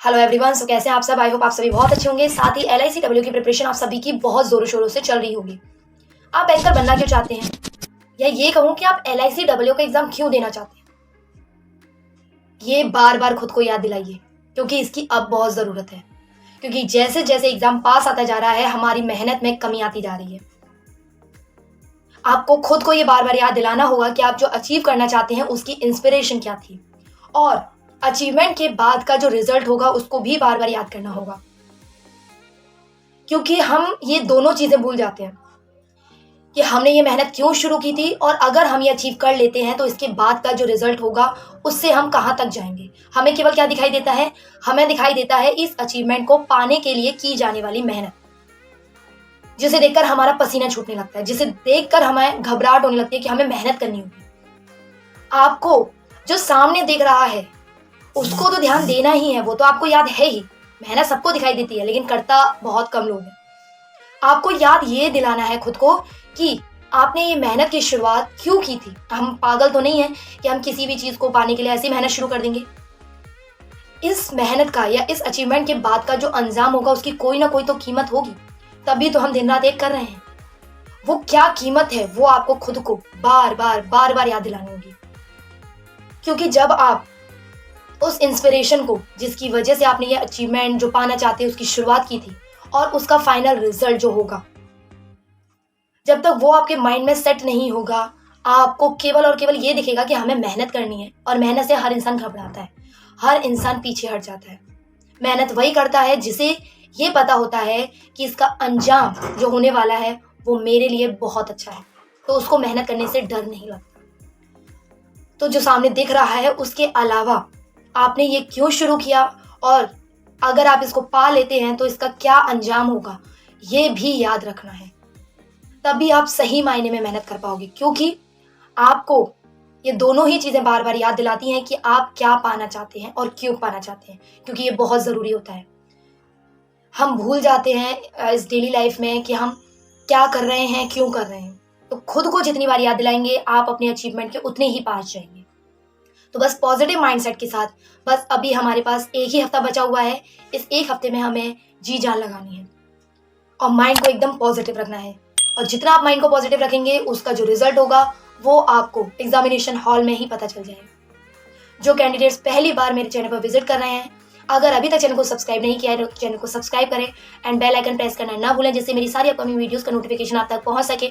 Hello everyone. सो कैसे हैं आप सब? आई होप आप सभी बहुत अच्छे होंगे। साथ ही LICW की प्रिपरेशन आप सभी की बहुत जोरों शोरों से चल रही होगी। आप बैंकर बनना क्यों चाहते हैं, या ये कहूं कि आप LICW का एग्जाम क्यों देना चाहते हैं, ये बार बार खुद को याद दिलाइए, क्योंकि इसकी अब बहुत जरूरत है। क्योंकि जैसे जैसे एग्जाम पास आता जा रहा है, हमारी मेहनत में कमी आती जा रही है। आपको खुद को ये बार बार याद दिलाना होगा कि आप जो अचीव करना चाहते हैं उसकी इंस्पिरेशन क्या थी, और अचीवमेंट के बाद का जो रिजल्ट होगा उसको भी बार बार याद करना होगा। क्योंकि हम ये दोनों चीजें भूल जाते हैं कि हमने ये मेहनत क्यों शुरू की थी, और अगर हम ये अचीव कर लेते हैं तो इसके बाद का जो रिजल्ट होगा उससे हम कहां तक जाएंगे। हमें केवल क्या दिखाई देता है? हमें दिखाई देता है इस अचीवमेंट को पाने के लिए की जाने वाली मेहनत, जिसे देखकर हमारा पसीना छूटने लगता है, जिसे देखकर हमें घबराहट होने लगती है कि हमें मेहनत करनी होगी। आपको जो सामने दिख रहा है उसको तो ध्यान देना ही है, वो तो आपको याद है ही। मेहनत सबको दिखाई देती है, लेकिन करता बहुत कम लोग हैं। आपको याद ये दिलाना है खुद को कि आपने ये मेहनत की शुरुआत क्यों की थी। हम पागल तो नहीं हैं कि हम किसी भी चीज को पाने के लिए ऐसी मेहनत शुरू कर देंगे। इस मेहनत का या इस अचीवमेंट के बाद का जो अंजाम होगा उसकी कोई ना कोई तो कीमत होगी, तभी तो हम दिन रात एक कर रहे हैं। वो क्या कीमत है वो आपको खुद को बार बार याद दिलानी होगी। क्योंकि जब आप उस इंस्पिरेशन को, जिसकी वजह से आपने ये अचीवमेंट जो पाना चाहते हैं उसकी शुरुआत की थी, और उसका फाइनल रिजल्ट जो होगा, जब तक वो आपके माइंड में सेट नहीं होगा, आपको केवल और केवल ये दिखेगा कि हमें मेहनत करनी है। और मेहनत से हर इंसान घबराता है, हर इंसान पीछे हट जाता है। मेहनत वही करता है जिसे ये पता होता है कि इसका अंजाम जो होने वाला है वो मेरे लिए बहुत अच्छा है, तो उसको मेहनत करने से डर नहीं लगता। तो जो सामने दिख रहा है उसके अलावा आपने ये क्यों शुरू किया, और अगर आप इसको पा लेते हैं तो इसका क्या अंजाम होगा, ये भी याद रखना है। तभी आप सही मायने में मेहनत कर पाओगे। क्योंकि आपको ये दोनों ही चीजें बार बार याद दिलाती हैं कि आप क्या पाना चाहते हैं और क्यों पाना चाहते हैं, क्योंकि ये बहुत जरूरी होता है। हम भूल जाते हैं इस डेली लाइफ में कि हम क्या कर रहे हैं, क्यों कर रहे हैं। तो खुद को जितनी बार याद दिलाएंगे आप अपने अचीवमेंट के उतने ही पास जाएंगे। तो बस पॉजिटिव माइंडसेट के साथ, बस अभी हमारे पास एक ही हफ्ता बचा हुआ है। इस एक हफ्ते में हमें जी जान लगानी है और माइंड को एकदम पॉजिटिव रखना है। और जितना आप माइंड को पॉजिटिव रखेंगे उसका जो रिजल्ट होगा वो आपको एग्जामिनेशन हॉल में ही पता चल जाएगा। जो कैंडिडेट्स पहली बार मेरे चैनल पर विजिट कर रहे हैं, अगर अभी तक चैनल को सब्सक्राइब नहीं किया है तो चैनल को सब्सक्राइब करें एंड बेल आइकन प्रेस करना ना भूलें, जिससे मेरी सारी अपकमिंग वीडियोस का नोटिफिकेशन आप तक पहुंच सके।